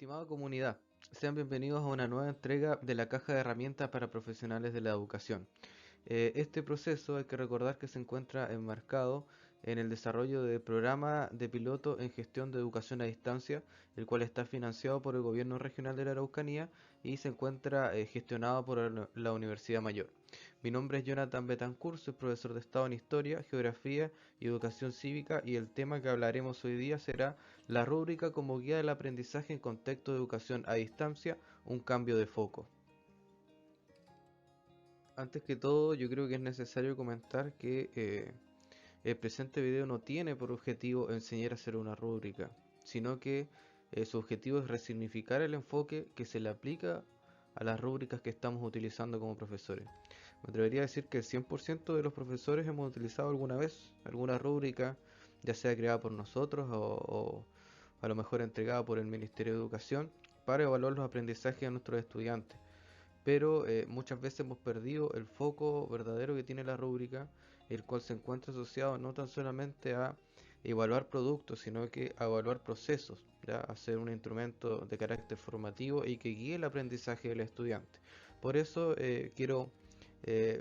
Estimada comunidad, sean bienvenidos a una nueva entrega de la Caja de Herramientas para Profesionales de la Educación. Este proceso hay que recordar que se encuentra enmarcado en el desarrollo del programa de piloto en gestión de educación a distancia, el cual está financiado por el Gobierno Regional de la Araucanía y se encuentra gestionado por la Universidad Mayor. Mi nombre es Jonathan Betancourt, soy profesor de Estado en Historia, Geografía y Educación Cívica, y el tema que hablaremos hoy día será la rúbrica como guía del aprendizaje en contexto de educación a distancia, un cambio de foco. Antes que todo, yo creo que es necesario comentar que el presente video no tiene por objetivo enseñar a hacer una rúbrica, sino que su objetivo es resignificar el enfoque que se le aplica a las rúbricas que estamos utilizando como profesores. Me atrevería a decir que el 100% de los profesores hemos utilizado alguna vez alguna rúbrica, ya sea creada por nosotros o a lo mejor entregada por el Ministerio de Educación, para evaluar los aprendizajes de nuestros estudiantes. Pero muchas veces hemos perdido el foco verdadero que tiene la rúbrica, el cual se encuentra asociado no tan solamente a evaluar productos, sino que a evaluar procesos, ¿ya? A ser un instrumento de carácter formativo y que guíe el aprendizaje del estudiante. Por eso quiero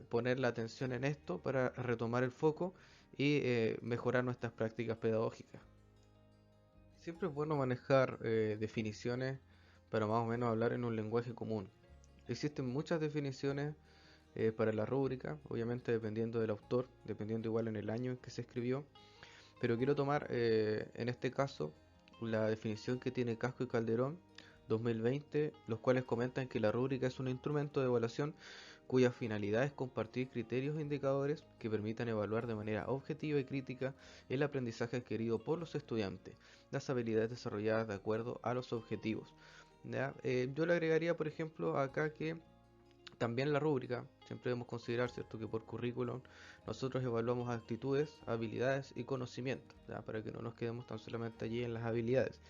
poner la atención en esto para retomar el foco y mejorar nuestras prácticas pedagógicas. Siempre es bueno manejar definiciones para más o menos hablar en un lenguaje común. Existen muchas definiciones para la rúbrica, obviamente dependiendo del autor, dependiendo igual en el año en que se escribió, pero quiero tomar en este caso la definición que tiene Casco y Calderón 2020, los cuales comentan que la rúbrica es un instrumento de evaluación cuya finalidad es compartir criterios e indicadores que permitan evaluar de manera objetiva y crítica el aprendizaje adquirido por los estudiantes, las habilidades desarrolladas de acuerdo a los objetivos. ¿Ya? Yo le agregaría, por ejemplo, acá que también la rúbrica, siempre debemos considerar, ¿cierto?, que por currículum nosotros evaluamos actitudes, habilidades y conocimientos, ¿ya? Para que no nos quedemos tan solamente allí en las habilidades.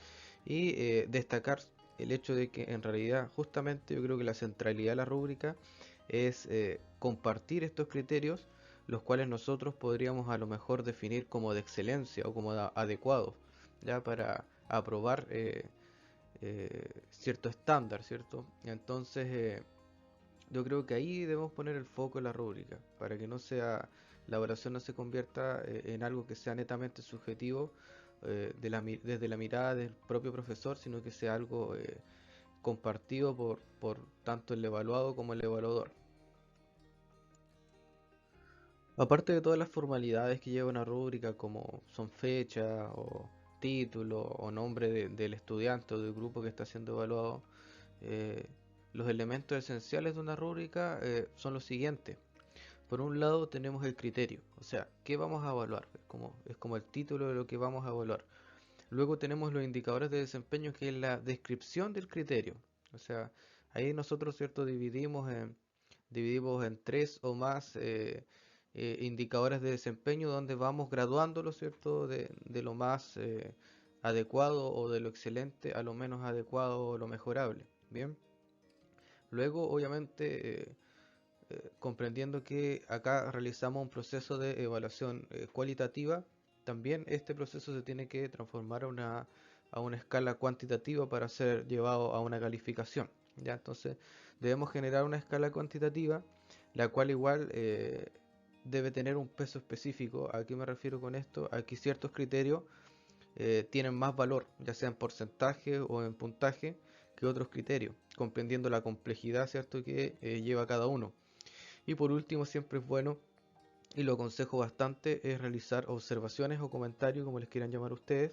Y destacar el hecho de que en realidad justamente yo creo que la centralidad de la rúbrica es compartir estos criterios, los cuales nosotros podríamos a lo mejor definir como de excelencia o como adecuados, ya para aprobar cierto estándar, ¿cierto? Entonces yo creo que ahí debemos poner el foco en la rúbrica, para que no sea, la evaluación no se convierta en algo que sea netamente subjetivo desde la mirada del propio profesor, sino que sea algo compartido por tanto el evaluado como el evaluador. Aparte de todas las formalidades que lleva una rúbrica, como son fecha o título o nombre del estudiante o del grupo que está siendo evaluado, eh, los elementos esenciales de una rúbrica son los siguientes. Por un lado tenemos el criterio, o sea, ¿qué vamos a evaluar? Es como el título de lo que vamos a evaluar. Luego tenemos los indicadores de desempeño, que es la descripción del criterio. O sea, ahí nosotros, ¿cierto?, dividimos en tres o más indicadores de desempeño donde vamos graduándolo, ¿cierto?, de lo más adecuado o de lo excelente a lo menos adecuado o lo mejorable. Bien. Luego, obviamente, comprendiendo que acá realizamos un proceso de evaluación cualitativa, también este proceso se tiene que transformar a una escala cuantitativa para ser llevado a una calificación. ¿Ya? Entonces debemos generar una escala cuantitativa, la cual igual debe tener un peso específico. ¿A qué me refiero con esto? Aquí ciertos criterios tienen más valor, ya sea en porcentaje o en puntaje, que otros criterios, comprendiendo la complejidad, ¿cierto?, que lleva cada uno. Y por último, siempre es bueno, y lo aconsejo bastante, es realizar observaciones o comentarios, como les quieran llamar ustedes,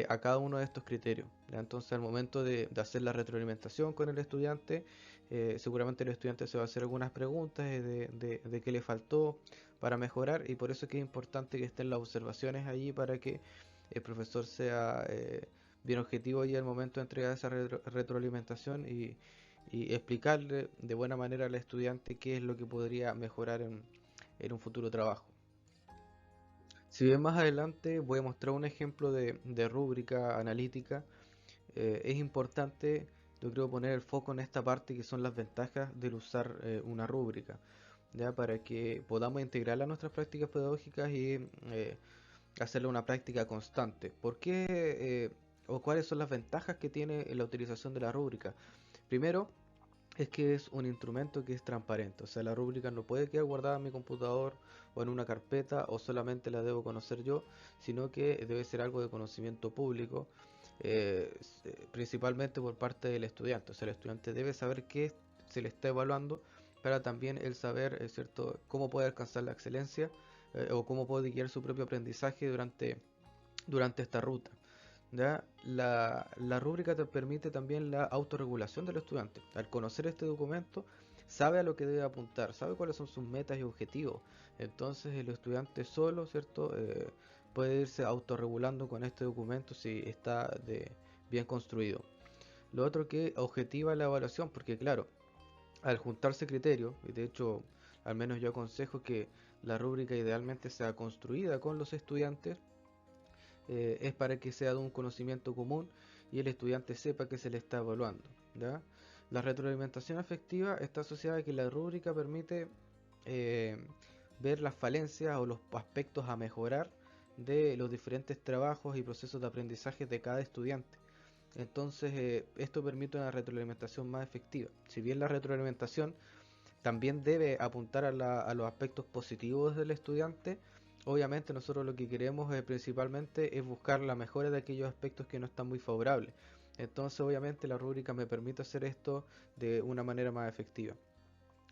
a cada uno de estos criterios. ¿Ya? Entonces, al momento de hacer la retroalimentación con el estudiante, seguramente el estudiante se va a hacer algunas preguntas de qué le faltó para mejorar, y por eso es que es importante que estén las observaciones allí para que el profesor sea bien objetivo ahí al momento de entregar esa retroalimentación y explicarle de buena manera al estudiante qué es lo que podría mejorar en un futuro trabajo. Si bien más adelante voy a mostrar un ejemplo de rúbrica analítica, es importante, yo creo, poner el foco en esta parte que son las ventajas del usar una rúbrica, ya para que podamos integrarla a nuestras prácticas pedagógicas y hacerle una práctica constante. ¿Por qué o cuáles son las ventajas que tiene la utilización de la rúbrica. Primero, es que es un instrumento que es transparente, o sea, la rúbrica no puede quedar guardada en mi computador o en una carpeta o solamente la debo conocer yo, sino que debe ser algo de conocimiento público, principalmente por parte del estudiante. O sea, el estudiante debe saber qué se le está evaluando para también el saber, ¿cierto?, cómo puede alcanzar la excelencia, o cómo puede guiar su propio aprendizaje durante esta ruta. ¿Ya? La rúbrica te permite también la autorregulación del estudiante. Al conocer este documento, sabe a lo que debe apuntar, sabe cuáles son sus metas y objetivos. Entonces el estudiante solo, ¿cierto? Puede irse autorregulando con este documento si está bien construido. Lo otro que objetiva la evaluación, porque claro, al juntarse criterios, y de hecho al menos yo aconsejo que la rúbrica idealmente sea construida con los estudiantes, es para que sea de un conocimiento común y el estudiante sepa que se le está evaluando, ¿ya? La retroalimentación afectiva está asociada a que la rúbrica permite eh, ver las falencias o los aspectos a mejorar de los diferentes trabajos y procesos de aprendizaje de cada estudiante. Entonces, esto permite una retroalimentación más efectiva. Si bien la retroalimentación también debe apuntar a los aspectos positivos del estudiante, obviamente nosotros lo que queremos principalmente es buscar la mejora de aquellos aspectos que no están muy favorables. Entonces obviamente la rúbrica me permite hacer esto de una manera más efectiva.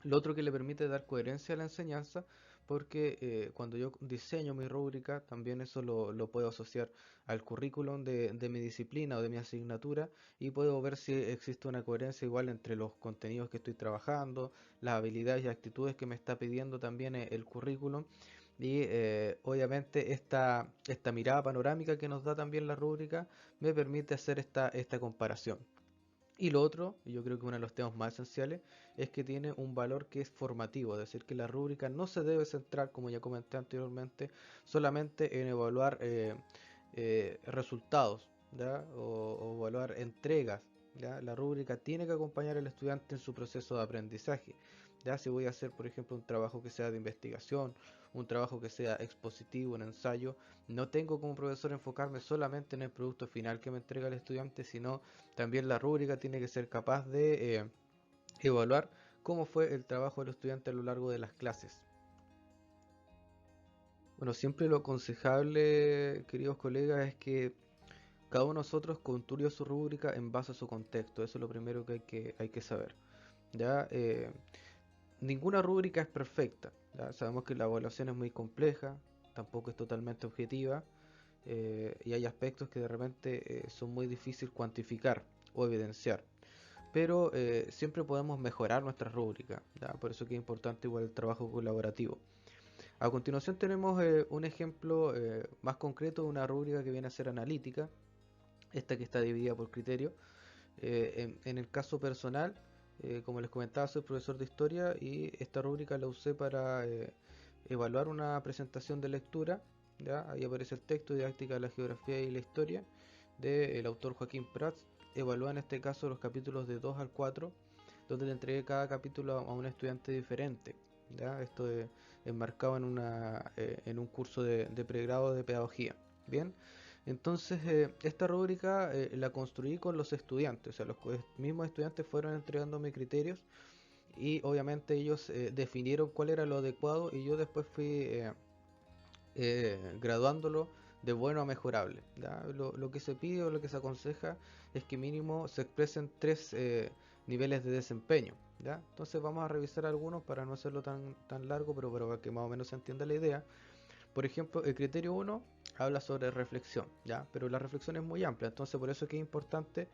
Lo otro que le permite dar coherencia a la enseñanza, porque cuando yo diseño mi rúbrica, también eso lo puedo asociar al currículum de mi disciplina o de mi asignatura y puedo ver si existe una coherencia igual entre los contenidos que estoy trabajando, las habilidades y actitudes que me está pidiendo también el currículum. Y obviamente esta mirada panorámica que nos da también la rúbrica me permite hacer esta comparación. Y lo otro, y yo creo que uno de los temas más esenciales, es que tiene un valor que es formativo, es decir, que la rúbrica no se debe centrar, como ya comenté anteriormente, solamente en evaluar resultados, ¿ya? O evaluar entregas, ¿ya? La rúbrica tiene que acompañar al estudiante en su proceso de aprendizaje. ¿Ya? Si voy a hacer, por ejemplo, un trabajo que sea de investigación, un trabajo que sea expositivo, un ensayo, no tengo como profesor enfocarme solamente en el producto final que me entrega el estudiante, sino también la rúbrica tiene que ser capaz de evaluar cómo fue el trabajo del estudiante a lo largo de las clases. Bueno, siempre lo aconsejable, queridos colegas, es que cada uno de nosotros construya su rúbrica en base a su contexto. Eso es lo primero que hay que saber. ¿Ya? Ninguna rúbrica es perfecta. ¿Ya? Sabemos que la evaluación es muy compleja, tampoco es totalmente objetiva, y hay aspectos que de repente son muy difíciles cuantificar o evidenciar. Pero siempre podemos mejorar nuestra rúbrica, ¿ya? Por eso que es importante igual el trabajo colaborativo. A continuación tenemos un ejemplo más concreto de una rúbrica que viene a ser analítica, esta que está dividida por criterio. En el caso personal, como les comentaba, soy profesor de historia y esta rúbrica la usé para evaluar una presentación de lectura. ¿Ya? Ahí aparece el texto, didáctica de la geografía y la historia, del autor Joaquín Prats. Evalúa en este caso los capítulos de 2 al 4, donde le entregué cada capítulo a un estudiante diferente. ¿Ya? Esto es enmarcado en un curso de pregrado de pedagogía. Bien, entonces esta rúbrica la construí con los estudiantes, o sea, los mismos estudiantes fueron entregándome criterios y obviamente ellos definieron cuál era lo adecuado y yo después fui graduándolo de bueno a mejorable. ¿Ya? Lo que se pide o lo que se aconseja es que mínimo se expresen tres niveles de desempeño. ¿Ya? Entonces vamos a revisar algunos para no hacerlo tan largo, pero para que más o menos se entienda la idea. Por ejemplo, el criterio uno habla sobre reflexión, ¿ya? Pero la reflexión es muy amplia, entonces por eso es que es importante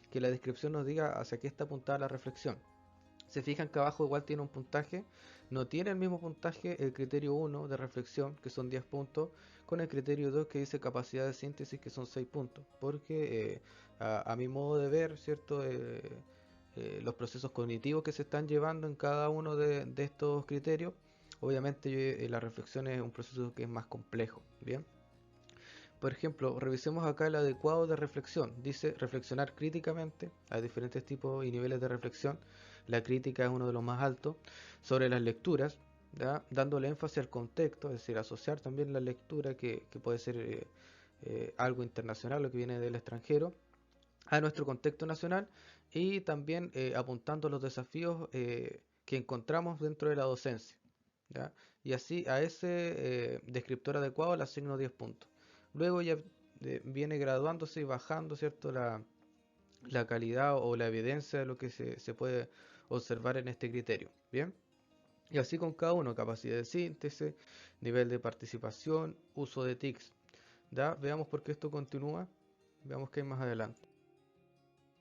que la descripción nos diga hacia qué está apuntada la reflexión. Se fijan que abajo igual tiene un puntaje, no tiene el mismo puntaje el criterio uno de reflexión, que son 10 puntos, con el criterio 2 que dice capacidad de síntesis, que son 6 puntos, porque a mi modo de ver, ¿cierto? Los procesos cognitivos que se están llevando en cada uno de estos criterios, obviamente la reflexión es un proceso que es más complejo, ¿bien? Por ejemplo, revisemos acá el adecuado de reflexión. Dice reflexionar críticamente, hay diferentes tipos y niveles de reflexión. La crítica es uno de los más altos, sobre las lecturas, ¿ya? Dándole énfasis al contexto, es decir, asociar también la lectura que puede ser algo internacional, lo que viene del extranjero, a nuestro contexto nacional y también apuntando los desafíos que encontramos dentro de la docencia. ¿Ya? Y así a ese descriptor adecuado le asigno 10 puntos. Luego ya viene graduándose y bajando, ¿cierto? La calidad o la evidencia de lo que se puede observar en este criterio. Bien. Y así con cada uno, capacidad de síntesis, nivel de participación, uso de TICs. ¿Ya? Veamos por qué esto continúa. Veamos qué hay más adelante.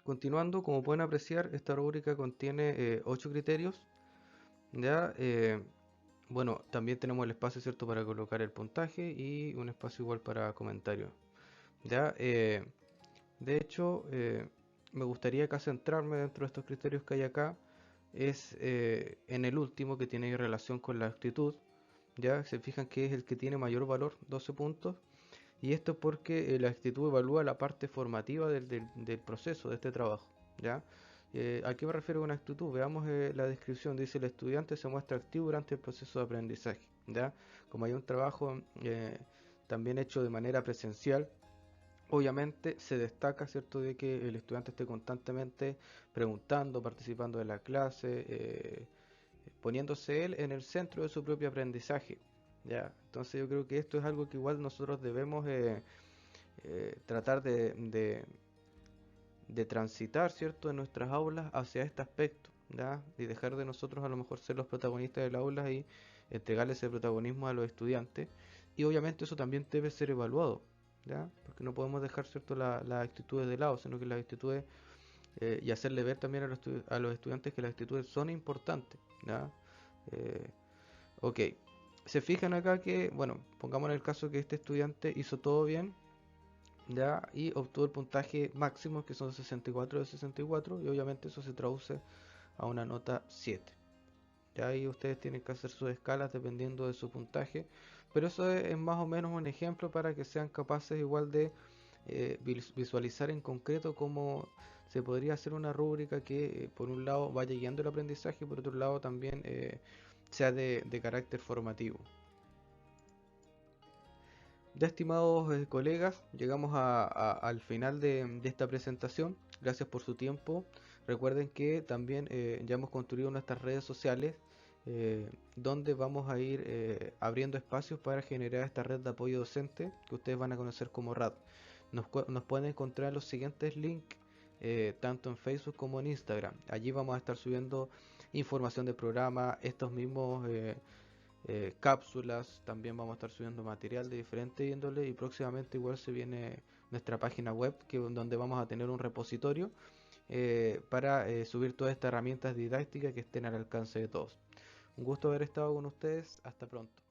Continuando, como pueden apreciar, esta rúbrica contiene 8 criterios. ¿Ya? Bueno, también tenemos el espacio, ¿cierto?, para colocar el puntaje y un espacio igual para comentarios. ¿Ya? De hecho, me gustaría acá centrarme dentro de estos criterios que hay acá. Es en el último, que tiene relación con la actitud. Ya se fijan que es el que tiene mayor valor, 12 puntos. Y esto es porque la actitud evalúa la parte formativa del proceso de este trabajo. ¿Ya? ¿A qué me refiero con actitud? Veamos la descripción. Dice: el estudiante se muestra activo durante el proceso de aprendizaje. ¿Ya? Como hay un trabajo también hecho de manera presencial, obviamente se destaca, ¿cierto?, de que el estudiante esté constantemente preguntando, participando de la clase, poniéndose él en el centro de su propio aprendizaje. ¿Ya? Entonces yo creo que esto es algo que igual nosotros debemos tratar de transitar, ¿cierto?, en nuestras aulas hacia este aspecto. ¿Ya? Y dejar de nosotros a lo mejor ser los protagonistas del aula y entregarle ese protagonismo a los estudiantes. Y obviamente eso también debe ser evaluado. ¿Ya? Porque no podemos dejar, ¿cierto?, las actitudes de lado, sino que las actitudes y hacerle ver también a los estudiantes que las actitudes son importantes. ¿Ya? Eh, ok, se fijan acá que, bueno, pongamos en el caso que este estudiante hizo todo bien, ¿ya? Y obtuvo el puntaje máximo, que son 64 de 64, y obviamente eso se traduce a una nota 7. Ya ahí ustedes tienen que hacer sus escalas dependiendo de su puntaje, pero eso es más o menos un ejemplo para que sean capaces igual de visualizar en concreto cómo se podría hacer una rúbrica que por un lado vaya guiando el aprendizaje y por otro lado también sea de carácter formativo. Ya, estimados colegas, llegamos al final de esta presentación. Gracias por su tiempo. Recuerden que también ya hemos construido nuestras redes sociales, donde vamos a ir abriendo espacios para generar esta red de apoyo docente que ustedes van a conocer como RAD. Nos pueden encontrar en los siguientes links, tanto en Facebook como en Instagram. Allí vamos a estar subiendo información del programa, estos mismos cápsulas. También vamos a estar subiendo material de diferente índole, y próximamente igual se viene nuestra página web, donde vamos a tener un repositorio para subir todas estas herramientas didácticas que estén al alcance de todos. Un gusto haber estado con ustedes. Hasta pronto.